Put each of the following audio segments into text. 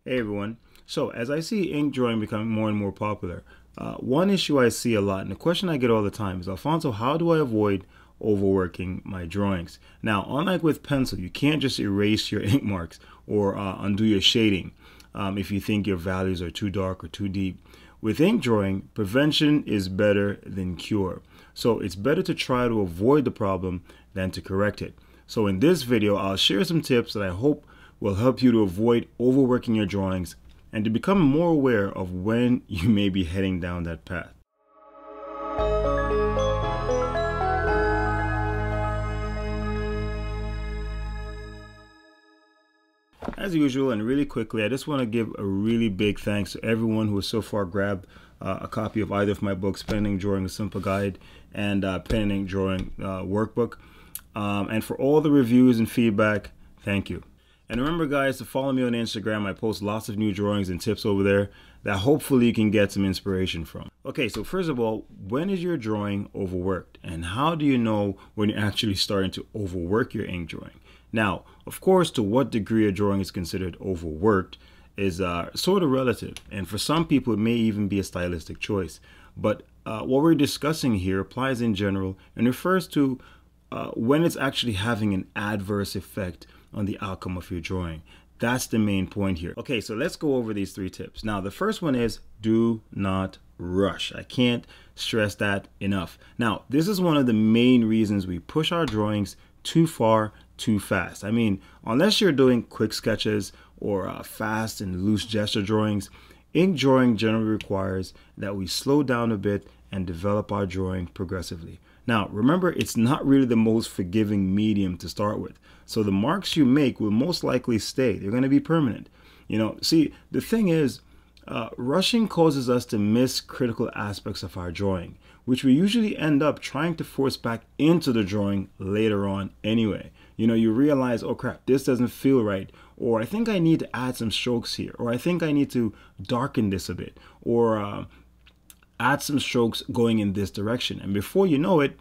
Hey everyone. So as I see ink drawing becoming more and more popular, one issue I see a lot, and the question I get all the time is, Alfonso, how do I avoid overworking my drawings? Now, unlike with pencil, you can't just erase your ink marks or undo your shading if you think your values are too dark or too deep. With ink drawing, prevention is better than cure. So it's better to try to avoid the problem than to correct it. So in this video, I'll share some tips that I hope will help you to avoid overworking your drawings and to become more aware of when you may be heading down that path. As usual, and really quickly, I just want to give a really big thanks to everyone who has so far grabbed a copy of either of my books, Pen and Ink Drawing: A Simple Guide and Pen and Ink Drawing Workbook. And for all the reviews and feedback, thank you. And remember, guys, to follow me on Instagram. I post lots of new drawings and tips over there that hopefully you can get some inspiration from. Okay, so first of all, when is your drawing overworked? And how do you know when you're actually starting to overwork your ink drawing? Now, of course, to what degree a drawing is considered overworked is sort of relative. And for some people, it may even be a stylistic choice. But what we're discussing here applies in general and refers to when it's actually having an adverse effect on the outcome of your drawing. That's the main point here. Okay, so let's go over these 3 tips. Now, the first one is do not rush. I can't stress that enough. Now, this is one of the main reasons we push our drawings too far, too fast. I mean, unless you're doing quick sketches or fast and loose gesture drawings, ink drawing generally requires that we slow down a bit and develop our drawing progressively. Now, remember, it's not really the most forgiving medium to start with. So the marks you make will most likely stay. They're going to be permanent. You know, see, the thing is, rushing causes us to miss critical aspects of our drawing, which we usually end up trying to force back into the drawing later on anyway. You know, you realize, oh crap, this doesn't feel right, or I think I need to add some strokes here, or I think I need to darken this a bit, or add some strokes going in this direction. And before you know it,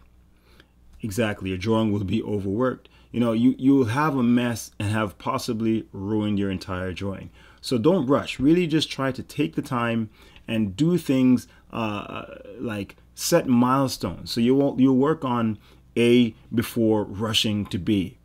exactly, your drawing will be overworked. You know, you'll have a mess and have possibly ruined your entire drawing. So don't rush. Really just try to take the time and do things like set milestones. So you'll work on A before rushing to B.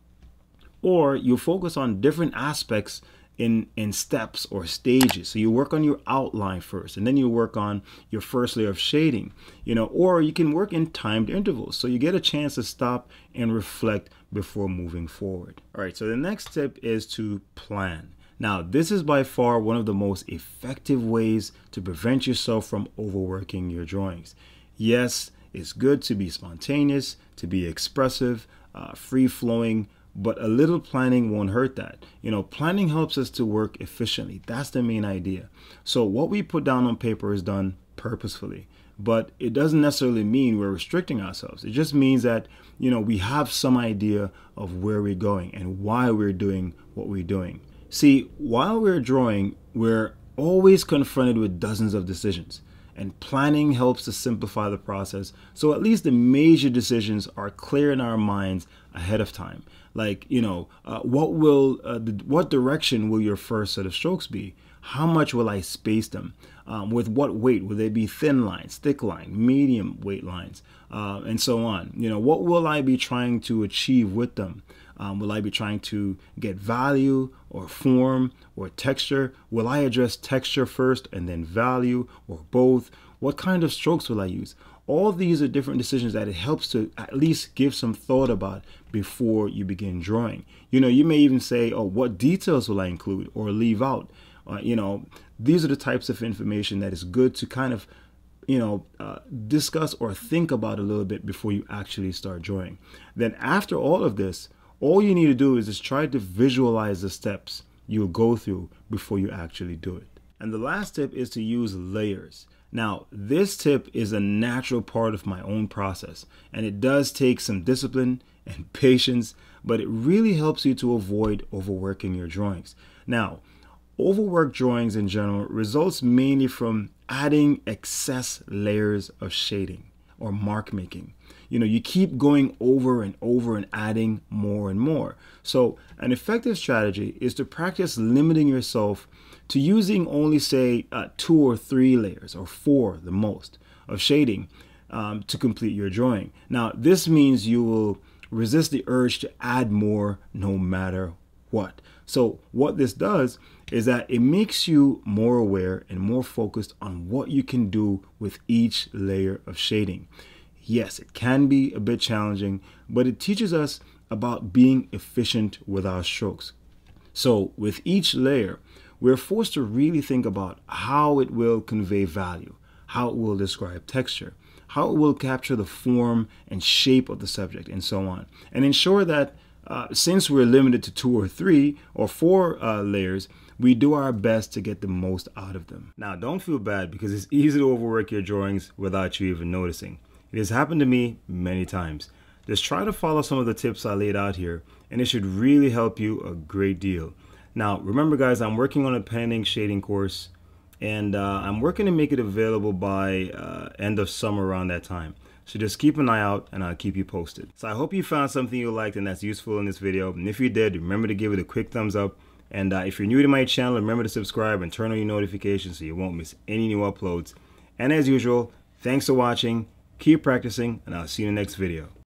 Or you focus on different aspects in steps or stages. So you work on your outline first, and then you work on your first layer of shading, you know, or you can work in timed intervals. So you get a chance to stop and reflect before moving forward. All right, so the next tip is to plan. Now, this is by far one of the most effective ways to prevent yourself from overworking your drawings. Yes, it's good to be spontaneous, to be expressive, free-flowing, but a little planning won't hurt that. You know, planning helps us to work efficiently. That's the main idea. So what we put down on paper is done purposefully, but it doesn't necessarily mean we're restricting ourselves. It just means that, you know, we have some idea of where we're going and why we're doing what we're doing. See, while we're drawing, we're always confronted with dozens of decisions. And planning helps to simplify the process, so at least the major decisions are clear in our minds ahead of time. Like, you know, what direction will your first set of strokes be? How much will I space them? With what weight? Will they be thin lines, thick line, medium weight lines, and so on? You know, what will I be trying to achieve with them? Will I be trying to get value or form or texture? Will I address texture first and then value, or both? What kind of strokes will I use? All these are different decisions that it helps to at least give some thought about before you begin drawing. You know, you may even say, oh, what details will I include or leave out? You know, these are the types of information that is good to kind of, you know, discuss or think about a little bit before you actually start drawing. Then after all of this, all you need to do is just try to visualize the steps you'll go through before you actually do it. And the last tip is to use layers. Now, this tip is a natural part of my own process, and it does take some discipline and patience, but it really helps you to avoid overworking your drawings. Now, overworked drawings in general results mainly from adding excess layers of shading or mark making. You know, you keep going over and over and adding more and more. So an effective strategy is to practice limiting yourself to using only say 2 or 3 layers or 4 the most of shading to complete your drawing. Now this means you will resist the urge to add more no matter what. So what this does is that it makes you more aware and more focused on what you can do with each layer of shading. Yes, it can be a bit challenging, but it teaches us about being efficient with our strokes. So with each layer, we're forced to really think about how it will convey value, how it will describe texture, how it will capture the form and shape of the subject, and so on. And ensure that since we're limited to 2 or 3 or 4 layers, we do our best to get the most out of them. Now, don't feel bad because it's easy to overwork your drawings without you even noticing. It has happened to me many times. Just try to follow some of the tips I laid out here, and it should really help you a great deal. Now, remember guys, I'm working on a pen and ink shading course, and I'm working to make it available by end of summer around that time. So just keep an eye out and I'll keep you posted. So I hope you found something you liked and that's useful in this video. And if you did, remember to give it a quick thumbs up. And if you're new to my channel, remember to subscribe and turn on your notifications so you won't miss any new uploads. And as usual, thanks for watching, keep practicing, and I'll see you in the next video.